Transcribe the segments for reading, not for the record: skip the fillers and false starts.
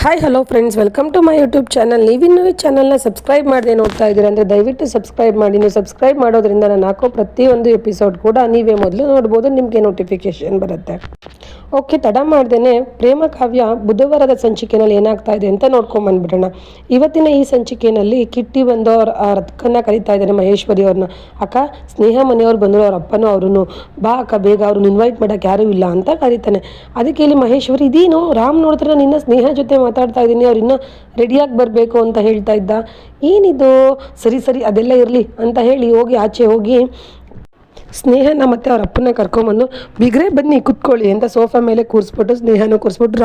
Hi hello friends, welcome to my YouTube channel. ನೀವಿನ್ನೂ ಈ ಚಾನಲ್ನ ಸಬ್ಸ್ಕ್ರೈಬ್ ಮಾಡದೆ ನೋಡ್ತಾ ಇದ್ದೀರಾ ಅಂದರೆ ದಯವಿಟ್ಟು ಸಬ್ಸ್ಕ್ರೈಬ್ ಮಾಡಿ. ನೀವು ಸಬ್ಸ್ಕ್ರೈಬ್ ಮಾಡೋದ್ರಿಂದ ನಾನು ಹಾಕೋ ಪ್ರತಿಯೊಂದು ಎಪಿಸೋಡ್ ಕೂಡ ನೀವೇ ಮೊದಲು ನೋಡ್ಬೋದು, ನಿಮಗೆ ನೋಟಿಫಿಕೇಶನ್ ಬರುತ್ತೆ. ಓಕೆ, ತಡ ಮಾಡ್ದೇನೆ ಪ್ರೇಮ ಕಾವ್ಯ ಬುಧವಾರದ ಸಂಚಿಕೆಯಲ್ಲಿ ಏನಾಗ್ತಾ ಇದೆ ಅಂತ ನೋಡ್ಕೊಂಬಂದ್ಬಿಡೋಣ. ಇವತ್ತಿನ ಈ ಸಂಚಿಕೆಯಲ್ಲಿ ಕಿಟ್ಟಿ ಬಂದು ಅವ್ರ ಅಕ್ಕನ್ನ ಕರೀತಾ ಇದ್ದಾನೆ, ಮಹೇಶ್ವರಿ ಅವ್ರನ್ನ. ಅಕ್ಕ, ಸ್ನೇಹ ಮನೆಯವ್ರು ಬಂದರು, ಅವ್ರ ಅಪ್ಪನೂ ಅವ್ರೂ, ಬಾ ಅಕ್ಕ ಬೇಗ, ಅವ್ರನ್ನ ಇನ್ವೈಟ್ ಮಾಡೋಕ್ಕೆ ಯಾರೂ ಇಲ್ಲ ಅಂತ ಕರೀತಾನೆ. ಅದಕ್ಕೆ ಇಲ್ಲಿ ಮಹೇಶ್ವರಿ, ಇದೇನು ರಾಮ್ ನೋಡಿದ್ರೆ ನಿನ್ನ ಸ್ನೇಹ ಜೊತೆ ಮಾತಾಡ್ತಾ ಇದ್ದೀನಿ, ಅವ್ರು ಇನ್ನೂ ರೆಡಿಯಾಗಿ ಬರಬೇಕು ಅಂತ ಹೇಳ್ತಾ ಇದ್ದ, ಏನಿದು, ಸರಿ ಸರಿ ಅದೆಲ್ಲ ಇರಲಿ ಅಂತ ಹೇಳಿ ಆಚೆ ಹೋಗಿ ಸ್ನೇಹನ ಮತ್ತು ಅವ್ರ ಅಪ್ಪನ ಕರ್ಕೊಂಬಂದು, ಬಿಗ್ರೆ ಬನ್ನಿ ಕುತ್ಕೊಳ್ಳಿ ಅಂತ ಸೋಫಾ ಮೇಲೆ ಕೂರಿಸ್ಬಿಟ್ಟು ಸ್ನೇಹನೂ ಕೂರಿಸ್ಬಿಟ್ಟು,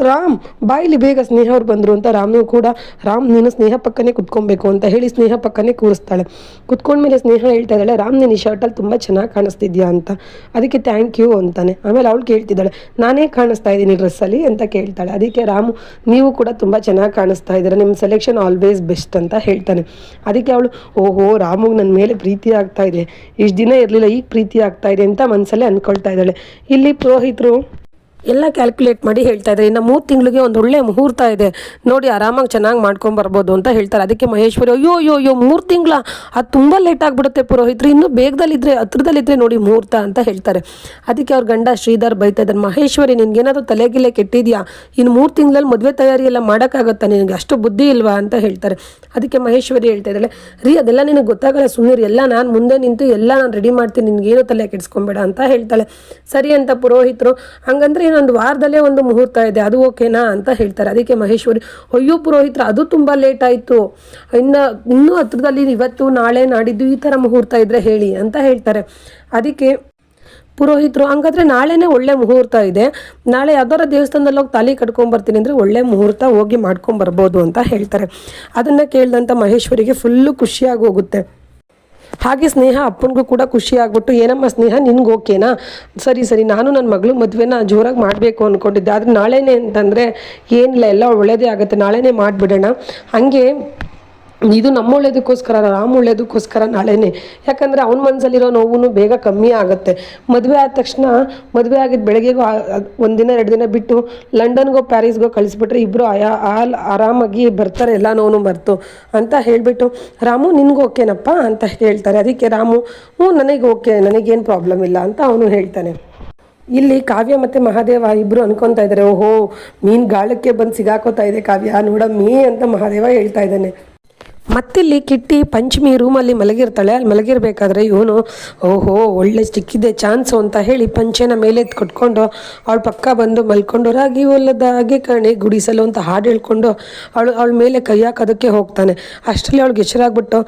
ರಾಮ್ ಬಾಯಿಲಿ ಬೇಗ ಸ್ನೇಹ ಅವ್ರು ಬಂದರು ಅಂತ ರಾಮ್ನೂ ಕೂಡ, ರಾಮ್ ನೀನು ಸ್ನೇಹ ಪಕ್ಕನೇ ಕುತ್ಕೊಬೇಕು ಅಂತ ಹೇಳಿ ಸ್ನೇಹ ಪಕ್ಕನೇ ಕೂರಿಸ್ತಾಳೆ. ಕುತ್ಕೊಂಡ್ಮೇಲೆ ಸ್ನೇಹ ಹೇಳ್ತಾ ಇದ್ದಾಳೆ, ರಾಮ್ ನೀನು ಈ ಶರ್ಟಲ್ಲಿ ತುಂಬ ಚೆನ್ನಾಗಿ ಕಾಣಿಸ್ತಿದ್ಯಾ ಅಂತ. ಅದಕ್ಕೆ ಥ್ಯಾಂಕ್ ಯು ಅಂತಾನೆ. ಆಮೇಲೆ ಅವಳು ಕೇಳ್ತಿದ್ದಾಳೆ, ನಾನೇ ಕಾಣಿಸ್ತಾ ಇದ್ದೀನಿ ಡ್ರೆಸ್ಸಲ್ಲಿ ಅಂತ ಕೇಳ್ತಾಳೆ. ಅದಕ್ಕೆ ರಾಮು, ನೀವು ಕೂಡ ತುಂಬ ಚೆನ್ನಾಗಿ ಕಾಣಿಸ್ತಾ ಇದ್ದೀರಾ, ನಿಮ್ಮ ಸೆಲೆಕ್ಷನ್ ಆಲ್ವೇಸ್ ಬೆಸ್ಟ್ ಅಂತ ಹೇಳ್ತಾನೆ. ಅದಕ್ಕೆ ಅವಳು, ಓಹೋ ರಾಮುಗೆ ನನ್ನ ಮೇಲೆ ಪ್ರೀತಿ ಆಗ್ತಾ ಇದೆ, ಇಷ್ಟು ದಿನ ಇರಲಿಲ್ಲ, ಈಗ ಪ್ರೀತಿ ಆಗ್ತಾ ಇದೆ ಅಂತ ಮನಸ್ಸಲ್ಲೇ ಅಂದ್ಕೊಳ್ತಾ ಇದ್ದಾಳೆ. ಇಲ್ಲಿ ಪುರೋಹಿತರು ಎಲ್ಲ ಕ್ಯಾಲ್ಕುಲೇಟ್ ಮಾಡಿ ಹೇಳ್ತಾ ಇದ್ದಾರೆ, ಇನ್ನು 3 ತಿಂಗಳಿಗೆ ಒಂದು ಒಳ್ಳೆ ಮುಹೂರ್ತ ಇದೆ ನೋಡಿ, ಆರಾಮಾಗಿ ಚೆನ್ನಾಗಿ ಮಾಡ್ಕೊಂಬರ್ಬೋದು ಅಂತ ಹೇಳ್ತಾರೆ. ಅದಕ್ಕೆ ಮಹೇಶ್ವರಿ, ಅಯ್ಯೋ 3 ತಿಂಗಳ, ಅದು ತುಂಬ ಲೇಟ್ ಆಗಿಬಿಡುತ್ತೆ ಪುರೋಹಿತರು, ಇನ್ನೂ ಬೇಗದಲ್ಲಿದ್ದರೆ ಹತ್ರದಲ್ಲಿದ್ದರೆ ನೋಡಿ ಮುಹೂರ್ತ ಅಂತ ಹೇಳ್ತಾರೆ. ಅದಕ್ಕೆ ಅವ್ರ ಗಂಡ ಶ್ರೀಧರ್ ಬೈತಾ ಇದ್ದಾರೆ, ಮಹೇಶ್ವರಿ ನಿನಗೇನಾದರೂ ತಲೆಗಿಲೆ ಕೆಟ್ಟಿದ್ಯಾ, ಇನ್ನು 3 ತಿಂಗಳಲ್ಲಿ ಮದುವೆ ತಯಾರಿ ಎಲ್ಲ ಮಾಡೋಕ್ಕಾಗತ್ತಾ, ನಿನಗೆ ಅಷ್ಟು ಬುದ್ಧಿ ಇಲ್ವಾ ಅಂತ ಹೇಳ್ತಾರೆ. ಅದಕ್ಕೆ ಮಹೇಶ್ವರಿ ಹೇಳ್ತಾ ಇದ್ದಾಳೆ, ಅದೆಲ್ಲ ನಿನಗೆ ಗೊತ್ತಾಗಲ್ಲ, ಸುಮ್ಮನೆ ಎಲ್ಲ ನಾನು ಮುಂದೆ ನಿಂತು ಎಲ್ಲ ನಾನು ರೆಡಿ ಮಾಡ್ತೀನಿ, ನಿನಗೇನು ತಲೆ ಕೆಡಿಸ್ಕೊಂಬೇಡ ಅಂತ ಹೇಳ್ತಾಳೆ. ಸರಿ ಅಂತ ಪುರೋಹಿತರು, ಹಂಗಂದ್ರೆ ಇನ್ನೊಂದು ವಾರದಲ್ಲೇ ಒಂದು ಮುಹೂರ್ತ ಇದೆ, ಅದು ಓಕೆನಾ ಅಂತ ಹೇಳ್ತಾರೆ. ಅದಕ್ಕೆ ಮಹೇಶ್ವರಿ, ಅಯ್ಯೋ ಪುರೋಹಿತ್ರ, ಅದು ತುಂಬ ಲೇಟ್ ಆಯಿತು, ಇನ್ನೂ ಹತ್ರದಲ್ಲಿ ಇವತ್ತು ನಾಳೆ ನಾಡಿದ್ದು ಈ ಥರ ಮುಹೂರ್ತ ಇದ್ದರೆ ಹೇಳಿ ಅಂತ ಹೇಳ್ತಾರೆ. ಅದಕ್ಕೆ ಪುರೋಹಿತರು, ಹಂಗಾದ್ರೆ ನಾಳೆನೇ ಒಳ್ಳೆ ಮುಹೂರ್ತ ಇದೆ, ನಾಳೆ ಯಾವ್ದಾರ ದೇವಸ್ಥಾನದಲ್ಲಿ ಹೋಗಿ ತಾಲಿ ಕಟ್ಕೊಂಬರ್ತೀನಿ ಅಂದರೆ ಒಳ್ಳೆ ಮುಹೂರ್ತ, ಹೋಗಿ ಮಾಡ್ಕೊಂಬರ್ಬೋದು ಅಂತ ಹೇಳ್ತಾರೆ. ಅದನ್ನು ಕೇಳಿದಂಥ ಮಹೇಶ್ವರಿಗೆ ಫುಲ್ಲು ಖುಷಿಯಾಗಿ ಹೋಗುತ್ತೆ. ಹಾಗೆ ಸ್ನೇಹ ಅಪ್ಪನಿಗೂ ಕೂಡ ಖುಷಿ ಆಗ್ಬಿಟ್ಟು, ಏನಮ್ಮ ಸ್ನೇಹ ನಿನ್ಗೆ ಓಕೆನಾ, ಸರಿ ನಾನು ನನ್ನ ಮಗಳು ಮದುವೆನ ಜೋರಾಗಿ ಮಾಡಬೇಕು ಅಂದ್ಕೊಂಡಿದ್ದೆ, ಆದರೆ ನಾಳೆನೇ ಅಂತಂದರೆ ಏನಿಲ್ಲ, ಎಲ್ಲ ಒಳ್ಳೆಯದೇ ಆಗುತ್ತೆ, ನಾಳೆನೇ ಮಾಡಿಬಿಡೋಣ. ಹಾಗೆ ಇದು ನಮ್ಮ ಒಳ್ಳೇದಕ್ಕೋಸ್ಕರ, ರಾಮ್ ಒಳ್ಳೇದಕ್ಕೋಸ್ಕರ ನಾಳೆನೇ, ಯಾಕಂದರೆ ಅವ್ನ ಮನಸ್ಸಲ್ಲಿರೋ ನೋವು ಬೇಗ ಕಮ್ಮಿ ಆಗುತ್ತೆ. ಮದುವೆ ಆದ ತಕ್ಷಣ, ಮದುವೆ ಆಗಿದ್ದು ಬೆಳಗ್ಗೆಗೂ 1 ದಿನ 2 ದಿನ ಬಿಟ್ಟು ಲಂಡನ್ಗೋ ಪ್ಯಾರಿಸ್ಗೋ ಕಳಿಸ್ಬಿಟ್ರೆ ಇಬ್ಬರು ಆರಾಮಾಗಿ ಬರ್ತಾರೆ, ಎಲ್ಲ ನೋವು ಮರೆತು ಅಂತ ಹೇಳಿಬಿಟ್ಟು, ರಾಮು ನಿನ್ಗೆ ಓಕೆನಪ್ಪ ಅಂತ ಹೇಳ್ತಾರೆ. ಅದಕ್ಕೆ ರಾಮು, ನನಗೆ ಓಕೆ, ನನಗೇನು ಪ್ರಾಬ್ಲಮ್ ಇಲ್ಲ ಅಂತ ಅವನು ಹೇಳ್ತಾನೆ. ಇಲ್ಲಿ ಕಾವ್ಯ ಮತ್ತು ಮಹಾದೇವ ಇಬ್ಬರು ಅನ್ಕೊತಾ ಇದ್ದಾರೆ, ಓಹೋ ಮೀನು ಗಾಳಕ್ಕೆ ಬಂದು ಸಿಗಾಕೋತಾ ಇದೆ ಕಾವ್ಯ ನೋಡಮ್ಮಿ ಅಂತ ಮಹಾದೇವ ಹೇಳ್ತಾ ಇದ್ದಾನೆ. ಮತ್ತಿಲ್ಲಿ ಕಿಟ್ಟಿ ಪಂಚಮಿ ರೂಮಲ್ಲಿ ಮಲಗಿರ್ತಾಳೆ. ಅಲ್ಲಿ ಮಲಗಿರ್ಬೇಕಾದ್ರೆ ಇವನು, ಓಹೋ ಒಳ್ಳೆ ಸಿಕ್ಕಿದೆ ಚಾನ್ಸು ಅಂತ ಹೇಳಿ ಪಂಚೆನ ಮೇಲೆ ಕೊಟ್ಕೊಂಡು ಅವಳ ಪಕ್ಕ ಬಂದು ಮಲ್ಕೊಂಡು, ರಾಗಿ ಹೊಲದ ಹಾಗೆ ಕಣೆ ಗುಡಿಸಲು ಅಂತ ಹಾಡು ಹೇಳ್ಕೊಂಡು ಅವಳ ಮೇಲೆ ಕೈ ಹಾಕೋದಕ್ಕೆ ಹೋಗ್ತಾನೆ. ಅಷ್ಟರಲ್ಲಿ ಅವಳಿಗೆ ಎಚ್ಚರಾಗ್ಬಿಟ್ಟು,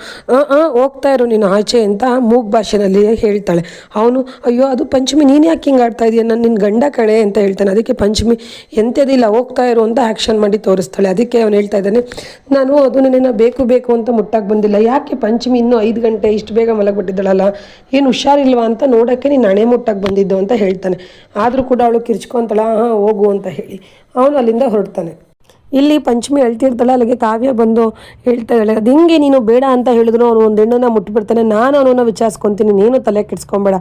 ಹೋಗ್ತಾ ಇರು ನೀನು ಆಚೆ ಅಂತ ಮೂಗ್ ಭಾಷೆನಲ್ಲಿ ಹೇಳ್ತಾಳೆ. ಅವನು, ಅಯ್ಯೋ ಅದು ಪಂಚಮಿ, ನೀನು ಯಾಕೆ ಹಿಂಗೆ ಆಡ್ತಾ ಇದೆಯಾ, ನಾನು ನಿನ್ನ ಗಂಡ ಕಣೆ ಅಂತ ಹೇಳ್ತಾನೆ. ಅದಕ್ಕೆ ಪಂಚಮಿ, ಎಂಥದಿಲ್ಲ ಹೋಗ್ತಾ ಇರು ಅಂತ ಆ್ಯಕ್ಷನ್ ಮಾಡಿ ತೋರಿಸ್ತಾಳೆ. ಅದಕ್ಕೆ ಅವನು ಹೇಳ್ತಾ ಇದ್ದಾನೆ, ನಾನು ಅದು ನಿನ್ನ ಬೇಕು ಅಂತ ಮುಟ್ಟಕ್ಕೆ ಬಂದಿಲ್ಲ, ಯಾಕೆ ಪಂಚಮಿ ಇನ್ನೂ 5 ಗಂಟೆ ಇಷ್ಟು ಬೇಗ ಮಲಗಿಬಿಟ್ಟಿದ್ದಳಲ್ಲ, ಏನು ಹುಷಾರಿಲ್ವಾ ಅಂತ ನೋಡೋಕ್ಕೆ ನೀನು ಹಣೆ ಮುಟ್ಟಕ್ಕೆ ಬಂದಿದ್ದು ಅಂತ ಹೇಳ್ತಾನೆ. ಆದರೂ ಕೂಡ ಅವಳು ಕಿರ್ಚ್ಕೊಂತಾಳ, ಹೋಗು ಅಂತ ಹೇಳಿ ಅವನು ಅಲ್ಲಿಂದ ಹೊರಡ್ತಾನೆ. ಇಲ್ಲಿ ಪಂಚಮಿ ಅಳ್ತಿರ್ತಾಳೆ. ಅಲ್ಲಿಗೆ ಕಾವ್ಯ ಬಂದು ಹೇಳ್ತಾ ಇದ್ದಾಳೆ, ಅದು ಹಿಂಗೆ ನೀನು ಬೇಡ ಅಂತ ಹೇಳಿದ್ರು ಅವನು ಒಂದು ಹೆಣ್ಣನ್ನು ಮುಟ್ಬಿಡ್ತಾನೆ, ನಾನು ಅವನನ್ನು ವಿಚಾರಿಸ್ಕೊತೀನಿ, ನೀನು ತಲೆ ಕೆಡಿಸ್ಕೊಬೇಡ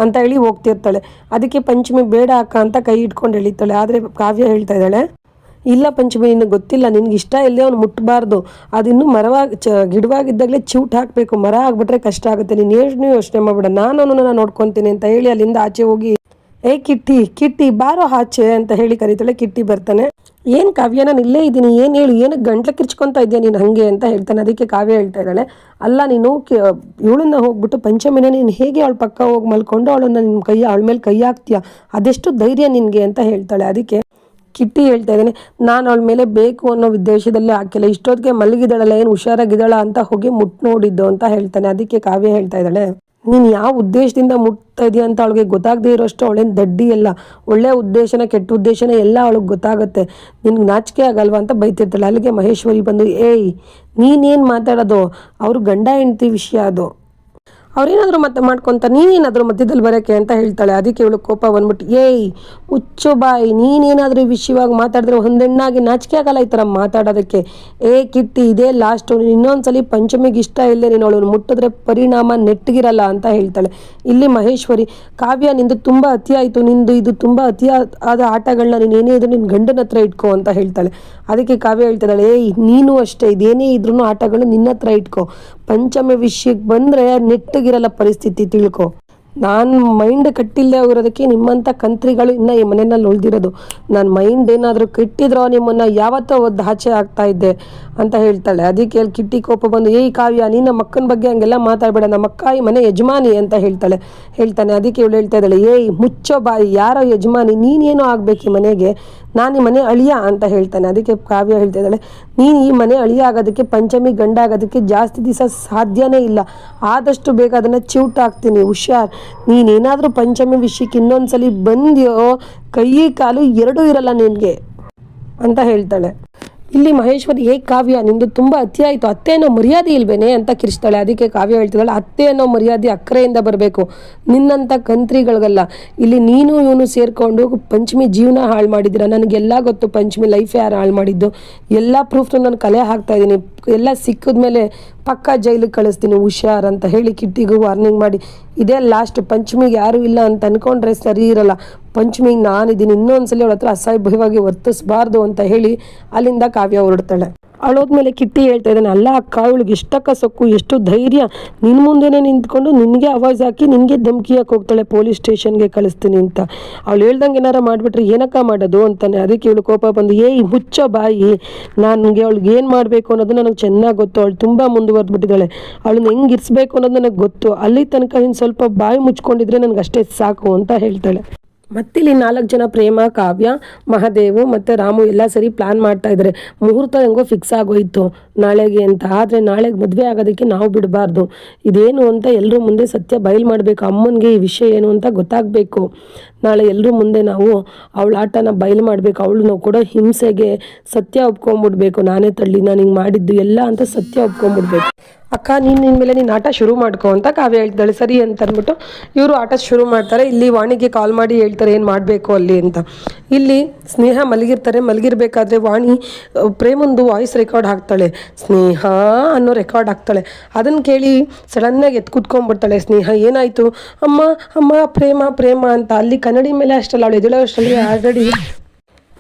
ಅಂತ ಹೇಳಿ ಹೋಗ್ತಿರ್ತಾಳೆ. ಅದಕ್ಕೆ ಪಂಚಮಿ ಬೇಡ ಅಕ್ಕ ಅಂತ ಕೈ ಇಟ್ಕೊಂಡು ಎಳಿತಾಳೆ. ಆದರೆ ಕಾವ್ಯ ಹೇಳ್ತಾ ಇದ್ದಾಳೆ, ಇಲ್ಲ ಪಂಚಮಿ, ನಿನಗೆ ಗೊತ್ತಿಲ್ಲ, ನಿನ್ಗೆ ಇಷ್ಟ ಇಲ್ಲದೆ ಅವ್ನು ಮುಟ್ಟಬಾರ್ದು, ಅದಿನ್ನೂ ಗಿಡವಾಗಿದ್ದಾಗಲೇ ಚಿವುಟ್ ಹಾಕಬೇಕು, ಮರ ಆಗಿಬಿಟ್ರೆ ಕಷ್ಟ ಆಗುತ್ತೆ, ನೀನು ಯೋಚನೆ ಮಾಡಬೇಡ, ನಾನು ಅವನನ್ನು ನೋಡ್ಕೊತೀನಿ ಅಂತ ಹೇಳಿ ಅಲ್ಲಿಂದ ಆಚೆ ಹೋಗಿ, ಕಿಟ್ಟಿ ಬಾರೋ ಆಚೆ ಅಂತ ಹೇಳಿ ಕರೀತಾಳೆ. ಕಿಟ್ಟಿ ಬರ್ತಾನೆ. ಏನು ಕಾವ್ಯ, ನಾನು ಇಲ್ಲೇ ಇದ್ದೀನಿ, ಏನು ಹೇಳು, ಏನಕ್ಕೆ ಗಂಟ್ಲ ಕಿರ್ಚ್ಕೊತಾ ಇದೆಯಾ ನೀನು ಹಾಗೆ ಅಂತ ಹೇಳ್ತಾನೆ. ಅದಕ್ಕೆ ಕಾವ್ಯ ಹೇಳ್ತಾ ಇದ್ದಾಳೆ, ಅಲ್ಲ ನೀನು ಇವಳನ್ನ ಹೋಗ್ಬಿಟ್ಟು ಪಂಚಮಿನ ನೀನು ಹೇಗೆ ಅವಳ ಪಕ್ಕ ಹೋಗಿ ಮಲ್ಕೊಂಡು ಅವಳನ್ನ ನಿನ್ನ ಅವಳ ಮೇಲೆ ಕೈ ಹಾಕ್ತೀಯ, ಅದೆಷ್ಟು ಧೈರ್ಯ ನಿನಗೆ ಅಂತ ಹೇಳ್ತಾಳೆ. ಅದಕ್ಕೆ ಕಿಟ್ಟಿ ಹೇಳ್ತಾ ಇದ್ದಾನೆ, ನಾನು ಅವಳ ಮೇಲೆ ಬೇಕು ಅನ್ನೋ ಉದ್ದೇಶದಲ್ಲೇ ಹಾಕಿಲ್ಲ, ಇಷ್ಟೊತ್ತಿಗೆ ಮಲಗಿದ್ದಾಳಲ್ಲ, ಏನು ಹುಷಾರಾಗಿದ್ದಾಳ ಅಂತ ಹೋಗಿ ನೋಡಿದ್ದು ಅಂತ ಹೇಳ್ತಾನೆ. ಅದಕ್ಕೆ ಕಾವ್ಯ ಹೇಳ್ತಾ ಇದ್ದಾಳೆ, ನೀನು ಯಾವ ಉದ್ದೇಶದಿಂದ ಮುಟ್ತಾ ಇದೆಯಾ ಅಂತ ಅವಳಿಗೆ ಗೊತ್ತಾಗದೇ ಇರೋಷ್ಟು ಅವಳೇನು ದಡ್ಡಿ ಅಲ್ಲ, ಒಳ್ಳೆಯ ಉದ್ದೇಶನ ಕೆಟ್ಟ ಉದ್ದೇಶನ ಎಲ್ಲ ಅವಳಿಗೆ ಗೊತ್ತಾಗುತ್ತೆ, ನಿನ್ಗೆ ನಾಚಿಕೆ ಆಗಲ್ವಾ ಅಂತ ಬೈತಿರ್ತಾಳೆ. ಅಲ್ಲಿಗೆ ಮಹೇಶ್ವರಿ ಬಂದು, ನೀನೇನು ಮಾತಾಡೋದು, ಅವರು ಗಂಡ ಹೆಂಡತಿ ವಿಷಯ ಅದು, ಅವ್ರೇನಾದರೂ ಮತ್ತೆ ಮಾಡ್ಕೊತ ನೀನೇನಾದರೂ ಮಧ್ಯದಲ್ಲಿ ಬರೋಕ್ಕೆ ಅಂತ ಹೇಳ್ತಾಳೆ. ಅದಕ್ಕೆ ಇವಳು ಕೋಪ ಬಂದ್ಬಿಟ್ಟು, ಏಯ್ ಮುಚ್ಚು ಬಾಯಿ, ನೀನೇನಾದರೂ ಈ ವಿಷಯವಾಗಿ ಮಾತಾಡಿದ್ರೆ ಒಂದೆಣ್ಣಾಗಿ ನಾಚಿಕೆ ಆಗಲ್ಲ ಈ ಥರ ಮಾತಾಡೋದಕ್ಕೆ. ಕಿಟ್ಟಿ, ಇದೇ ಲಾಸ್ಟು, ಇನ್ನೊಂದ್ಸಲಿ ಪಂಚಮಿಗೆ ಇಷ್ಟ ಇಲ್ಲದೆ ನೀನು ಅವಳನ್ನು ಮುಟ್ಟಿದ್ರೆ ಪರಿಣಾಮ ನೆಟ್ಟಗಿರಲ್ಲ ಅಂತ ಹೇಳ್ತಾಳೆ. ಇಲ್ಲಿ ಮಹೇಶ್ವರಿ, ಕಾವ್ಯ ನಿಂದು ತುಂಬ ಅತಿ ಆಯಿತು, ನಿಂದು ಇದು ತುಂಬ ಅತಿಯಾದ ಆಟಗಳನ್ನ ನೀನು ಏನೇ ಇದ್ರು ನಿನ್ನ ಗಂಡನ ಹತ್ರ ಇಟ್ಕೋ ಅಂತ ಹೇಳ್ತಾಳೆ. ಅದಕ್ಕೆ ಕಾವ್ಯ ಹೇಳ್ತಾಳೆ, ನೀನು ಅಷ್ಟೇ, ಇದೇನೇ ಇದ್ರೂ ಆಟಗಳು ನಿನ್ನ ಹತ್ರ ಇಟ್ಕೋ, ಪಂಚಮಿ ವಿಷಯಕ್ಕೆ ಬಂದರೆ ನೆಟ್ಟಗಿರಲ್ಲ ಪರಿಸ್ಥಿತಿ, ತಿಳ್ಕೊ. ನಾನು ಮೈಂಡ್ ಕಟ್ಟಿಲ್ಲದೆ ಹೋಗಿರೋದಕ್ಕೆ ನಿಮ್ಮಂಥ ಕಂತ್ರಿಗಳು ಇನ್ನೂ ಈ ಮನೆಯಲ್ಲಿ ಉಳಿದಿರೋದು. ನಾನು ಮೈಂಡ್ ಏನಾದರೂ ಕಟ್ಟಿದ್ರೋ ನಿಮ್ಮನ್ನು ಯಾವತ್ತೋ ಒದ್ದು ಆಚೆ ಆಗ್ತಾ ಇದ್ದೆ ಅಂತ ಹೇಳ್ತಾಳೆ. ಅದಕ್ಕೆ ಅಲ್ಲಿ ಕಿಟ್ಟಿ ಕೋಪ ಬಂದು, ಕಾವ್ಯ, ನೀನು ನಮ್ಮ ಅಕ್ಕನ ಬಗ್ಗೆ ಹಂಗೆಲ್ಲ ಮಾತಾಡಬೇಡ, ನಮ್ಮ ಅಕ್ಕ ಈ ಮನೆ ಯಜಮಾನಿ ಅಂತ ಹೇಳ್ತಾನೆ. ಅದಕ್ಕೆ ಇವಳು ಹೇಳ್ತಾ ಇದ್ದಾಳೆ, ಮುಚ್ಚೋ ಬಾಯಿ, ಯಾರೋ ಯಜಮಾನಿ, ನೀನೇನೋ ಆಗ್ಬೇಕು ಈ ಮನೆಗೆ, ನಾನು ಈ ಮನೆ ಅಳಿಯ ಅಂತ ಹೇಳ್ತಾನೆ. ಅದಕ್ಕೆ ಕಾವ್ಯ ಹೇಳ್ತಾ ಇದ್ದಾಳೆ, ನೀನು ಈ ಮನೆ ಅಳಿಯ ಆಗೋದಕ್ಕೆ, ಪಂಚಮಿ ಗಂಡ ಆಗೋದಕ್ಕೆ ಜಾಸ್ತಿ ದಿವಸ ಸಾಧ್ಯನೇ ಇಲ್ಲ, ಆದಷ್ಟು ಬೇಗ ಅದನ್ನು ಚಿವುಟ್ ಹಾಕ್ತೀನಿ, ಹುಷಾರ್. ನೀನೇನಾದರೂ ಪಂಚಮಿ ವಿಷಯಕ್ಕೆ ಇನ್ನೊಂದ್ಸಲಿ ಬಂದ್ಯೋ ಕೈ ಕಾಲು ಎರಡೂ ಇರಲ್ಲ ನಿನಗೆ ಅಂತ ಹೇಳ್ತಾಳೆ. ಇಲ್ಲಿ ಮಹೇಶ್ವರಿ, ಕಾವ್ಯ, ನಿಂದು ತುಂಬ ಅತಿ ಆಯಿತು, ಅತ್ತೆ ಅನ್ನೋ ಮರ್ಯಾದೆ ಇಲ್ವೇನೆ ಅಂತ ಕಿರಿಸ್ತಾಳೆ. ಅದಕ್ಕೆ ಕಾವ್ಯ ಹೇಳ್ತಿದ್ದಾಳೆ, ಅತ್ತೆ ಅನ್ನೋ ಮರ್ಯಾದೆ ಅಕ್ಕರೆಯಿಂದ ಬರಬೇಕು, ನಿನ್ನಂಥ ಕಂತ್ರಿಗಳಿಗಲ್ಲ. ಇಲ್ಲಿ ನೀನು ಇವನು ಸೇರಿಕೊಂಡು ಪಂಚಮಿ ಜೀವನ ಹಾಳು ಮಾಡಿದ್ದೀರ, ನನಗೆಲ್ಲ ಗೊತ್ತು ಪಂಚಮಿ ಲೈಫ್ ಯಾರು ಹಾಳು ಮಾಡಿದ್ದು, ಎಲ್ಲ ಪ್ರೂಫ್ನ ನಾನು ಕಲೆ ಹಾಕ್ತಾ ಇದ್ದೀನಿ, ಎಲ್ಲ ಸಿಕ್ಕಿದ್ಮೇಲೆ ಪಕ್ಕ ಜೈಲಿಗೆ ಕಳಿಸ್ತೀನಿ, ಹುಷಾರ್ ಅಂತ ಹೇಳಿ ಕಿಟ್ಟಿಗೂ ವಾರ್ನಿಂಗ್ ಮಾಡಿ, ಇದೇ ಲಾಸ್ಟ್, ಪಂಚಮಿಗೆ ಯಾರೂ ಇಲ್ಲ ಅಂತ ಅಂದ್ಕೊಂಡ್ರೆ ಸರಿ ಇರಲ್ಲ, ಪಂಚಮಿಗೆ ನಾನಿದ್ದೀನಿ, ಇನ್ನೊಂದ್ಸಲಿ ಅವಳ ಹತ್ರ ಅಸಹ್ಯವಾಗಿ ವರ್ತಿಸಬಾರ್ದು ಅಂತ ಹೇಳಿ ಅಲ್ಲಿಂದ ಕಾವ್ಯ ಹೊರಡ್ತಾಳೆ. ಅಳೋದ್ಮೇಲೆ ಕಿಟ್ಟಿ ಹೇಳ್ತಾ ಇದ್ದಾನೆ, ಅಲ್ಲ ಅಕ್ಕ, ಅವಳಿಗೆ ಎಷ್ಟಕ್ಕ ಸೊಕ್ಕು, ಎಷ್ಟು ಧೈರ್ಯ, ನಿನ್ನ ಮುಂದೆನೇ ನಿಂತ್ಕೊಂಡು ನಿನಗೆ ಅವಾಜ್ ಹಾಕಿ ನಿನಗೆ ಧಮಕಿ ಹಾಕಿ ಹೋಗ್ತಾಳೆ, ಪೊಲೀಸ್ ಸ್ಟೇಷನ್ಗೆ ಕಳಿಸ್ತೀನಿ ಅಂತ. ಅವಳು ಹೇಳ್ದಂಗೆ ಏನಾರ ಮಾಡಿಬಿಟ್ರೆ ಏನಕ್ಕ ಮಾಡೋದು ಅಂತಾನೆ. ಅದಕ್ಕೆ ಇವಳು ಕೋಪ ಬಂದು, ಮುಚ್ಚೋ ಬಾಯಿ, ನನಗೆ ಅವಳಿಗೆ ಏನು ಮಾಡಬೇಕು ಅನ್ನೋದು ನನಗೆ ಚೆನ್ನಾಗಿ ಗೊತ್ತು, ಅವಳು ತುಂಬ ಮುಂದುವರೆದ್ಬಿಟ್ಟಿದ್ದಾಳೆ, ಅವಳನ್ನ ಹೆಂಗೆ ಇರಿಸ್ಬೇಕು ಅನ್ನೋದು ನನಗೆ ಗೊತ್ತು, ಅಲ್ಲಿ ತನಕ ಇನ್ನು ಸ್ವಲ್ಪ ಬಾಯಿ ಮುಚ್ಕೊಂಡಿದ್ರೆ ನನಗೆ ಅಷ್ಟೇ ಸಾಕು ಅಂತ ಹೇಳ್ತಾಳೆ. ಮತ್ತಿಲ್ಲಿ 4 ಜನ, ಪ್ರೇಮ, ಕಾವ್ಯ, ಮಹಾದೇವು ಮತ್ತು ರಾಮು ಎಲ್ಲ ಸರಿ ಪ್ಲ್ಯಾನ್ ಮಾಡ್ತಾ ಇದ್ದಾರೆ. ಮುಹೂರ್ತ ಹೆಂಗೋ ಫಿಕ್ಸ್ ಆಗೋಯ್ತು ನಾಳೆಗೆ ಅಂತ. ಆದರೆ ನಾಳೆಗೆ ಮದುವೆ ಆಗೋದಕ್ಕೆ ನಾವು ಬಿಡಬಾರ್ದು, ಇದೇನು ಅಂತ ಎಲ್ಲರೂ ಮುಂದೆ ಸತ್ಯ ಬಯಲು ಮಾಡಬೇಕು, ಅಮ್ಮನಿಗೆ ಈ ವಿಷಯ ಏನು ಅಂತ ಗೊತ್ತಾಗಬೇಕು. ನಾಳೆ ಎಲ್ಲರೂ ಮುಂದೆ ನಾವು ಅವಳ ಆಟನ ಬಯಲು ಮಾಡಬೇಕು, ಅವಳು ನಾವು ಕೊಡೋ ಹಿಂಸೆಗೆ ಸತ್ಯ ಒಪ್ಕೊಂಬಿಡ್ಬೇಕು, ನಾನೇ ತಳ್ಳಿ ನಾನು ಹಿಂಗೆ ಮಾಡಿದ್ದು ಎಲ್ಲ ಅಂತ ಸತ್ಯ ಒಪ್ಕೊಂಬಿಡ್ಬೇಕು. ಅಕ್ಕ, ನಿನ್ನ ಮೇಲೆ ನೀನು ಆಟ ಶುರು ಮಾಡ್ಕೊ ಅಂತ ಕಾವ್ಯ ಹೇಳ್ತಾಳೆ. ಸರಿ ಅಂತ ಅಂದ್ಬಿಟ್ಟು ಇವರು ಆಟ ಶುರು ಮಾಡ್ತಾರೆ. ಇಲ್ಲಿ ವಾಣಿಗೆ ಕಾಲ್ ಮಾಡಿ ಹೇಳ್ತಾರೆ ಏನು ಮಾಡಬೇಕು ಅಲ್ಲಿ ಅಂತ. ಇಲ್ಲಿ ಸ್ನೇಹ ಮಲಗಿರ್ಬೇಕಾದ್ರೆ ವಾಣಿ ಪ್ರೇಮಂದು ವಾಯ್ಸ್ ರೆಕಾರ್ಡ್ ಹಾಕ್ತಾಳೆ, ಸ್ನೇಹ ಅನ್ನೋ ರೆಕಾರ್ಡ್ ಹಾಕ್ತಾಳೆ. ಅದನ್ನು ಕೇಳಿ ಸಡನ್ನಾಗಿ ಕೂತ್ಕೊಂಡ್ಬಿಡ್ತಾಳೆ ಸ್ನೇಹ. ಏನಾಯಿತು ಅಮ್ಮ, ಅಮ್ಮ, ಪ್ರೇಮ ಪ್ರೇಮ ಅಂತ. ಅಲ್ಲಿ ಕನ್ನಡಿ ಮೇಲೆ ಅಷ್ಟಲ್ಲ, ಅವಳು ಎದುಳೋ ಅಷ್ಟರಲ್ಲಿ ಆಲ್ರೆಡಿ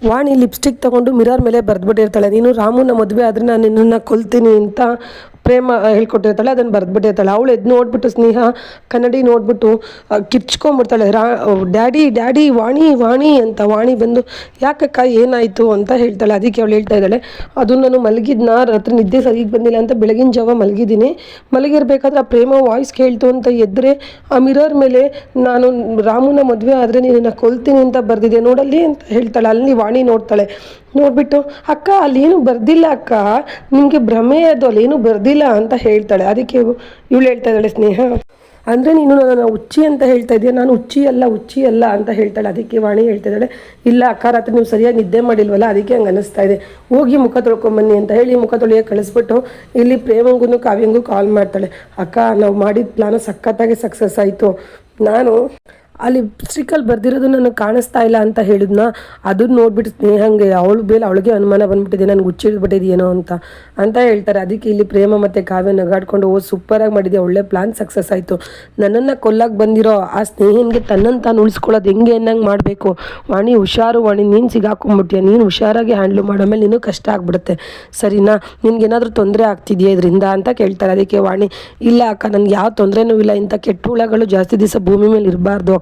ವಾಣಿ ಲಿಪ್ಸ್ಟಿಕ್ ತೊಗೊಂಡು ಮಿರರ್ ಮೇಲೆ ಬರೆದ್ಬಿಟ್ಟಿರ್ತಾಳೆ, ನೀನು ರಾಮನ ಮದುವೆ ಆದರೆ ನಾನು ನಿನ್ನನ್ನು ಕೊಲ್ತೀನಿ ಅಂತ ಪ್ರೇಮ ಹೇಳ್ಕೊಟ್ಟಿರ್ತಾಳೆ, ಅದನ್ನು ಬರೆದ್ಬಿಟ್ಟಿರ್ತಾಳೆ. ಅವಳು ಎದ್ದು ನೋಡ್ಬಿಟ್ಟು ಸ್ನೇಹ ಕನ್ನಡಿ ನೋಡ್ಬಿಟ್ಟು ಕಿರ್ಚ್ಕೊಂಡ್ಬಿಡ್ತಾಳೆ, ಡ್ಯಾಡಿ ಡ್ಯಾಡಿ, ವಾಣಿ ವಾಣಿ ಅಂತ. ವಾಣಿ ಬಂದು ಯಾಕಕ್ಕ ಏನಾಯಿತು ಅಂತ ಹೇಳ್ತಾಳೆ. ಅದಕ್ಕೆ ಅವಳು ಹೇಳ್ತಾ ಇದ್ದಾಳೆ, ಅದು ನಾನು ಮಲಗಿದ್ನ, ರಾತ್ರಿ ನಿದ್ದೆ ಸರಿಗೆ ಬಂದಿಲ್ಲ ಅಂತ ಬೆಳಗಿನ ಜಾವ ಮಲಗಿರ್ಬೇಕಾದ್ರೆ ಆ ಪ್ರೇಮ ವಾಯ್ಸ್ ಕೇಳ್ತು ಅಂತ ಎದ್ದರೆ ಆ ಮಿರರ್ ಮೇಲೆ ನಾನು ರಾಮನ ಮದುವೆ ಆದರೆ ನಿನ್ನನ್ನು ಕೊಲ್ತೀನಿ ಅಂತ ಬರೆದಿದೆ ನೋಡಲ್ಲಿ ಅಂತ ಹೇಳ್ತಾಳೆ. ಅಲ್ಲಿ ವಾಣಿ ನೋಡ್ತಾಳೆ, ನೋಡ್ಬಿಟ್ಟು ಅಕ್ಕ ಅಲ್ಲೇನು ಬರ್ದಿಲ್ಲ ಅಕ್ಕ, ನಿಮಗೆ ಭ್ರಮೆ ಅದು, ಅಲ್ಲೇನು ಬರ್ದಿಲ್ಲ ಅಂತ ಹೇಳ್ತಾಳೆ. ಅದಕ್ಕೆ ಇವಳು ಹೇಳ್ತಾ ಇದ್ದಾಳೆ, ಸ್ನೇಹ ಅಂದರೆ ನೀನು ನನ್ನ ಹುಚ್ಚಿ ಅಂತ ಹೇಳ್ತಾ ಇದೆಯಾ, ನಾನು ಹುಚ್ಚಿ ಅಲ್ಲ ಅಂತ ಹೇಳ್ತಾಳೆ. ಅದಕ್ಕೆ ವಾಣಿ ಹೇಳ್ತಾ ಇದ್ದಾಳೆ, ಇಲ್ಲ ಅಕ್ಕ, ರಾತ್ರಿ ನೀವು ಸರಿಯಾಗಿ ನಿದ್ದೆ ಮಾಡಿಲ್ವಲ್ಲ, ಅದಕ್ಕೆ ಹಂಗೆ ಅನ್ನಿಸ್ತಾ ಇದೆ, ಹೋಗಿ ಮುಖ ತೊಳ್ಕೊಂಬನ್ನಿ ಅಂತ ಹೇಳಿ ಮುಖ ತೊಳೆಯೋಕೆ ಕಳಿಸ್ಬಿಟ್ಟು ಇಲ್ಲಿ ಪ್ರೇಮಂಗೂ ಕಾವ್ಯಂಗೂ ಕಾಲ್ ಮಾಡ್ತಾಳೆ. ಅಕ್ಕ, ನಾವು ಮಾಡಿದ ಪ್ಲಾನು ಸಖತ್ತಾಗಿ ಸಕ್ಸಸ್ ಆಯಿತು, ನಾನು ಅಲ್ಲಿ ಲಿಪ್ಸ್ಟಿಕಲ್ಲಿ ಬರ್ದಿರೋದು ನನಗೆ ಕಾಣಿಸ್ತಾ ಇಲ್ಲ ಅಂತ ಹೇಳಿದ್ನ, ಅದನ್ನ ನೋಡ್ಬಿಟ್ಟು ಸ್ನೇಹಂಗೆ ಅವಳಿಗೆ ಅನುಮಾನ ಬಂದ್ಬಿಟ್ಟಿದೆ, ನನಗೆ ಹುಚ್ಚಿಡ್ಬಿಟ್ಟಿದೆಯೇನೋ ಅಂತ ಹೇಳ್ತಾರೆ. ಅದಕ್ಕೆ ಇಲ್ಲಿ ಪ್ರೇಮ ಮತ್ತು ಕಾವ್ಯ ನಗಾಡ್ಕೊಂಡು ಸೂಪರಾಗಿ ಮಾಡಿದೆ, ಒಳ್ಳೆ ಪ್ಲಾನ್ ಸಕ್ಸಸ್ ಆಯಿತು, ನನ್ನನ್ನು ಕೊಲ್ಲಕ್ಕೆ ಬಂದಿರೋ ಆ ಸ್ನೇಹನಿಗೆ ತನ್ನನ್ನು ತಾನು ಉಳಿಸ್ಕೊಳ್ಳೋದು ಹೆಂಗೆ ಅನ್ನಂಗೆ ಮಾಡಬೇಕು, ವಾಣಿ ಹುಷಾರು, ವಾಣಿ ನೀನು ಸಿಗಾಕೊಂಡ್ಬಿಟ್ಟಿಯ, ನೀನು ಹುಷಾರಾಗಿ ಹ್ಯಾಂಡ್ಲು ಮಾಡೋ ಮೇಲೆ ನೀನು ಕಷ್ಟ ಆಗ್ಬಿಡುತ್ತೆ, ಸರಿನಾ, ನಿನ್ಗೇನಾದರೂ ತೊಂದರೆ ಆಗ್ತಿದೆಯಾ ಇದರಿಂದ ಅಂತ ಕೇಳ್ತಾರೆ. ಅದಕ್ಕೆ ವಾಣಿ, ಇಲ್ಲ ಅಕ್ಕ, ನನಗೆ ಯಾವ ತೊಂದರೆನೂ ಇಲ್ಲ, ಇಂಥ ಕೆಟ್ಟ ಹುಳಗಳು ಜಾಸ್ತಿ ದಿವಸ ಭೂಮಿ ಮೇಲೆ ಇರಬಾರ್ದು ಅಕ್ಕ,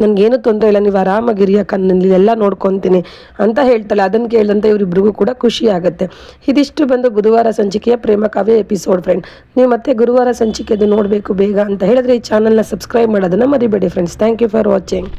ನನಗೇನು ತೊಂದರೆ ಇಲ್ಲ, ನೀವು ಆರಾಮಾಗಿರಿ ಅಕ್ಕ, ನಾನು ಎಲ್ಲ ನೋಡ್ಕೊತೀನಿ ಅಂತ ಹೇಳ್ತಾಳೆ. ಅದನ್ನು ಕೇಳಿದಂತೆ ಇವರಿಬ್ರಿಗೂ ಕೂಡ ಖುಷಿ ಆಗುತ್ತೆ. ಇದಿಷ್ಟು ಬಂದು ಬುಧವಾರ ಸಂಚಿಕೆಯ ಪ್ರೇಮ ಕಾವ್ಯ ಎಪಿಸೋಡ್ ಫ್ರೆಂಡ್. ನೀವು ಮತ್ತೆ ಗುರುವಾರ ಸಂಚಿಕೆದು ನೋಡಬೇಕು ಬೇಗ ಅಂತ ಹೇಳಿದ್ರೆ ಈ ಚಾನಲ್ನ ಸಬ್ಸ್ಕ್ರೈಬ್ ಮಾಡೋದನ್ನು ಮರಿಬೇಡಿ friends. Thank you for watching.